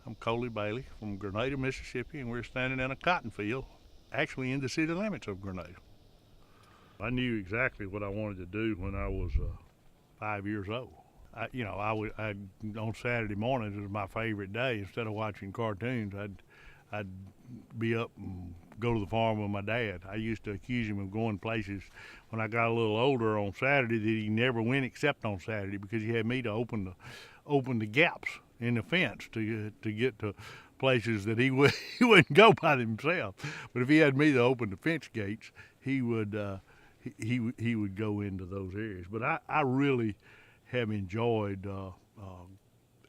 I'm Coley Bailey from Grenada, Mississippi, and we're standing in a cotton field, actually in the city limits of Grenada. I knew exactly what I wanted to do when I was 5 years old. On Saturday mornings was my favorite day. Instead of watching cartoons, I'd be up and go to the farm with my dad. I used to accuse him of going places when I got a little older on Saturday that he never went except on Saturday because he had me to open the gaps in the fence to get to places that he wouldn't go by himself. But if he had me to open the fence gates, he would go into those areas. But I really have enjoyed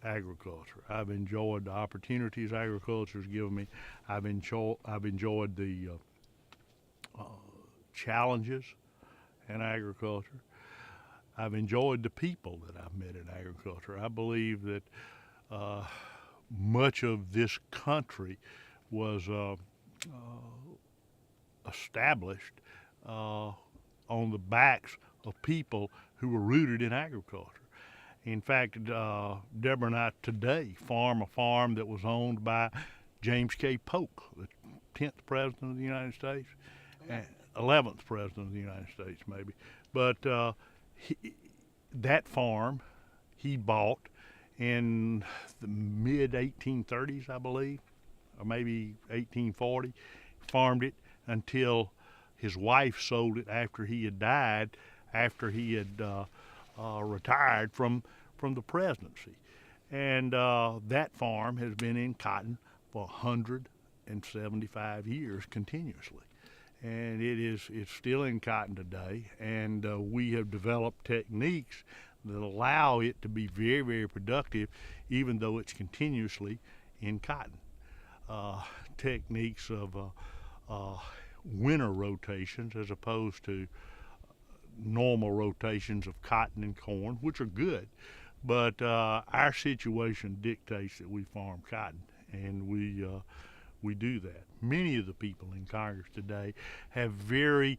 agriculture. I've enjoyed the opportunities agriculture has given me. I've enjoyed the challenges in agriculture. I've enjoyed the people that I've met in agriculture. I believe that much of this country was established on the backs of people who were rooted in agriculture. In fact, Deborah and I today farm a farm that was owned by James K Polk, the 10th President of the United States, 11th President of the United States maybe. But that farm he bought in the mid-1830s, I believe, or maybe 1840, farmed it until his wife sold it after he had died, after he had retired from the presidency. And that farm has been in cotton for 175 years continuously. And it's still in cotton today, and we have developed techniques that allow it to be very, very productive, even though it's continuously in cotton. Techniques of winter rotations as opposed to normal rotations of cotton and corn, which are good, but our situation dictates that we farm cotton, and we do that. Many of the people in Congress today have very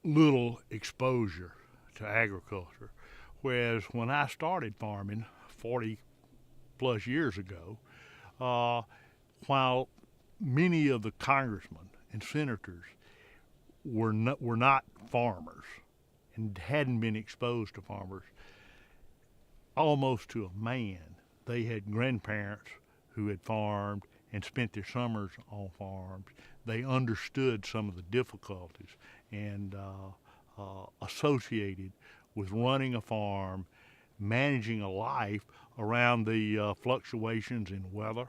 little exposure to agriculture, whereas when I started farming 40 plus years ago, while many of the congressmen and senators were not farmers and hadn't been exposed to farmers, almost to a man, they had grandparents who had farmed and spent their summers on farms. They understood some of the difficulties and associated with running a farm, managing a life around the fluctuations in weather,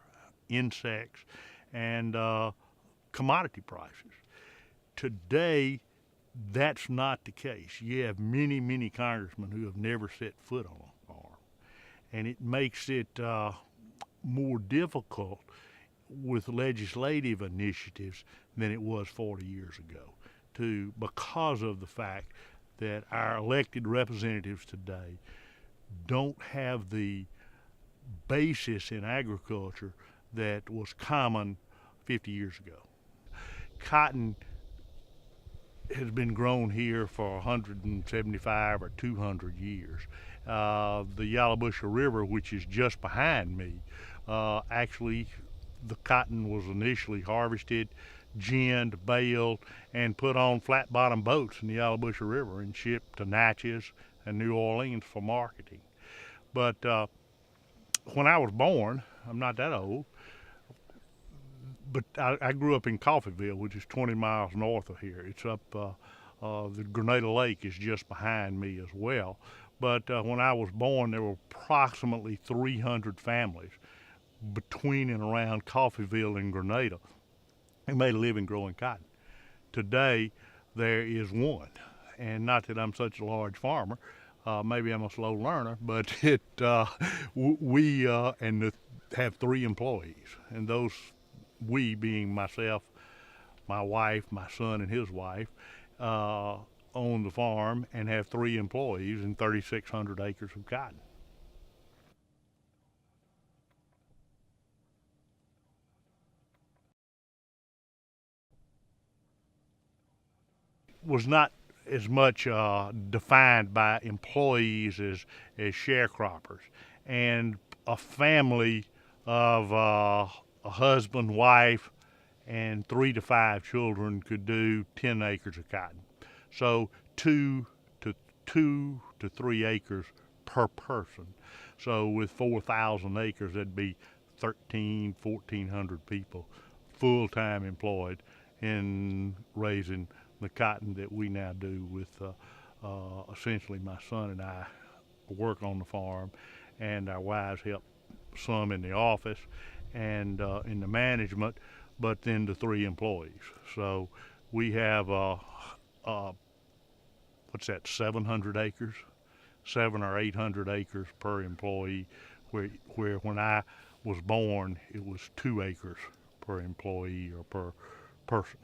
insects, and commodity prices. Today, that's not the case. You have many, many congressmen who have never set foot on a farm, and it makes it more difficult with legislative initiatives than it was 40 years ago, because of the fact that our elected representatives today don't have the basis in agriculture that was common 50 years ago. Cotton has been grown here for 175 or 200 years. The Yallabusha River, which is just behind me, actually the cotton was initially harvested, ginned, baled, and put on flat-bottom boats in the Yallabusha River and shipped to Natchez and New Orleans for marketing. But when I was born, I'm not that old, but I grew up in Coffeyville, which is 20 miles north of here. It's up, the Grenada Lake is just behind me as well. But when I was born, there were approximately 300 families between and around Coffeyville and Grenada who made a living growing cotton. Today, there is one, and not that I'm such a large farmer. Maybe I'm a slow learner, but we have 3 employees, and those we being myself, my wife, my son, and his wife, own the farm and have 3 employees and 3,600 acres of cotton. Was not as much defined by employees as sharecroppers. And a family of a husband, wife, and 3 to 5 children could do 10 acres of cotton. So 2 to 3 acres per person. So with 4,000 acres, that'd be 1,400 people full-time employed in raising the cotton that we now do with essentially my son and I work on the farm, and our wives help some in the office and in the management, but then the 3 employees. So we have what's that, 700 acres, 700 or 800 acres per employee, where when I was born it was 2 acres per employee or per person.